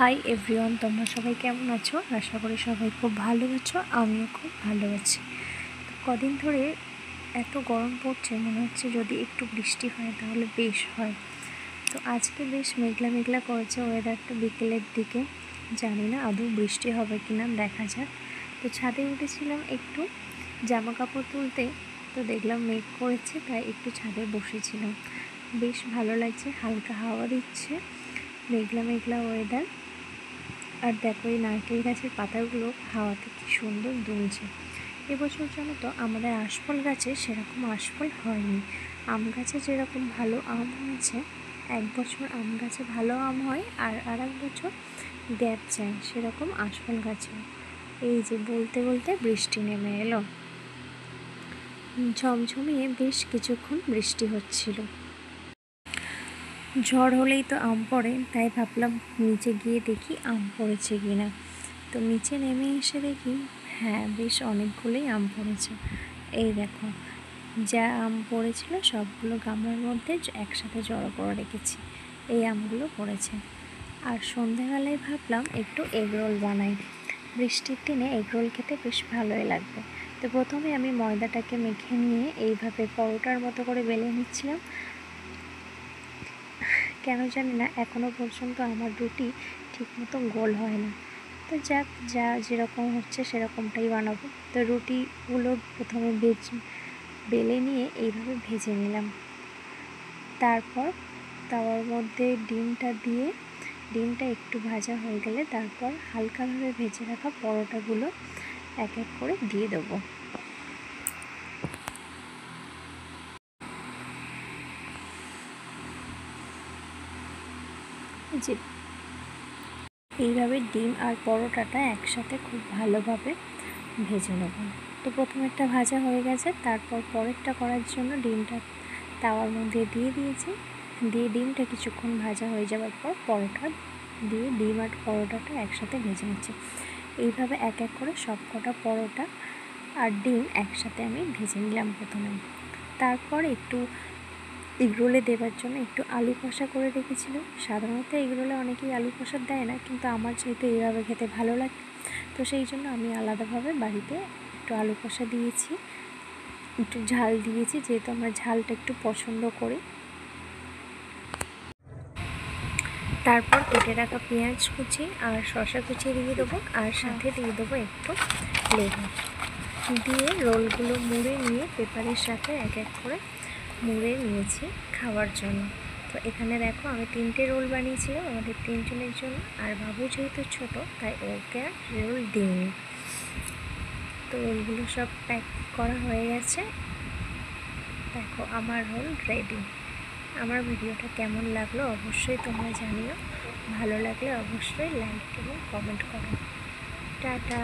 Hi everyone, তোমরা সবাই কেমন আছো? আশা করি সবাই খুব ভালো আছো। আমিও খুব ভালো আছি। কদিন ধরে এত গরম পড়ছে, মনে হচ্ছে যদি একটু বৃষ্টি হয় তাহলে বেশ হয়। তো আজকে বেশ মেঘলা মেঘলা করেছে ওয়েদারটা বিকেলের দিকে। জানি না আদৌ বৃষ্টি হবে কি না, দেখা যাক। তো ছাদে উঠেছিলাম একটু জামা কাপড় তুলতে, তো দেখলাম মেঘ করেছে, তাই একটু ছাদে বসেছিলাম। বেশ ভালো লাগছে, হালকা হাওয়া দিচ্ছে, মেঘলা মেঘলা ওয়েদার। আর দেখো এই নারকেল গাছের পাতাগুলো হাওয়াতে কি সুন্দর দুলছে। এবছর জানো তো আমাদের আশফল গাছে সেরকম আশফল হয়নি। আম গাছে যেরকম ভালো আম হয়েছে, এক বছর আম গাছে ভালো আম হয় আর এক বছর গ্যাপ যায়, সেরকম আশফল গাছে। এই যে বলতে বলতে বৃষ্টি নেমে এলো, ঝমঝমিয়ে বেশ কিছুক্ষণ বৃষ্টি হচ্ছিল। ঝড় হলেই তো আম পড়ে, তাই ভাবলাম নিচে গিয়ে দেখি আম পড়েছে কি না। তো নিচে নেমে এসে দেখি হ্যাঁ, বেশ অনেকগুলোই আম পড়েছে। এই দেখো, যা আম পড়েছিল সবগুলো গামলার মধ্যে একসাথে জড়ো করে রেখেছি। এই আমগুলো পড়েছে। আর সন্ধেবেলায় ভাবলাম একটু এগরোল বানাই। বৃষ্টির দিনে এগরোল খেতে বেশ ভালোই লাগবে। তো প্রথমে আমি ময়দাটাকে মেখে নিয়ে এইভাবে পরোটার মতো করে বেলে নিচ্ছিলাম। কেন জানি না এখনও পর্যন্ত আমার রুটি ঠিকমতো গোল হয় না। তো যাক, যা যেরকম হচ্ছে সেরকমটাই বানাবো। তো রুটিগুলো প্রথমে বেলে নিয়ে এইভাবে ভেজে নিলাম। তারপর তাওয়ার মধ্যে ডিমটা দিয়ে, ডিমটা একটু ভাজা হয়ে গেলে তারপর হালকাভাবে ভেজে রাখা পরোটাগুলো এক এক করে দিয়ে দেবো। যে এইভাবে ডিম আর পরোটাটা একসাথে খুব ভালোভাবে ভেজে নেব। তো প্রথমে একটা ভাজা হয়ে গেছে, তারপর পরেরটা করার জন্য ডিমটা তাওয়ার মধ্যে দিয়ে দিয়েছি। দিয়ে ডিমটা কিছুক্ষণ ভাজা হয়ে যাওয়ার পর পরোটা দিয়ে ডিম আর পরোটাটা একসাথে ভেজে নিচ্ছি। এইভাবে এক এক করে সব কটা পরোটা আর ডিম একসাথে আমি ভেজে নিলাম প্রথমে। তারপর একটু এগরোলে দেওয়ার জন্য একটু আলু কষা করে রেখেছিলাম। সাধারণত এগরোলে অনেকেই আলু কষা দেয় না, কিন্তু আমার যেহেতু এইভাবে খেতে ভালো লাগে, তো সেই জন্য আমি আলাদাভাবে বাড়িতে একটু আলু কষা দিয়েছি, একটু ঝাল দিয়েছি, যেহেতু আমরা ঝালটা একটু পছন্দ করি। তারপর কেটে রাখা পেঁয়াজ কুচি আর শসা কুচি দিয়ে দেবো, আর সাথে দিয়ে দেবো একটু লেবু। দিয়ে রোলগুলো মুড়ে নিয়ে পেপারের সাথে এক এক করে মুড়ে নিয়েছি খাওয়ার জন্য। তো এখানে দেখো আমি 3টে রোল বানিয়েছিলাম আমাদের 3 জনের জন্য, আর বাবু যেহেতু ছোট তাই ওকে আর রোল দিইনি। তো রোলগুলো সব প্যাক করা হয়ে গেছে। দেখো আমার রোল রেডি। আমার ভিডিওটা কেমন লাগলো অবশ্যই তোমরা জানিও। ভালো লাগলে অবশ্যই লাইক এবং কমেন্ট করো। টাটা।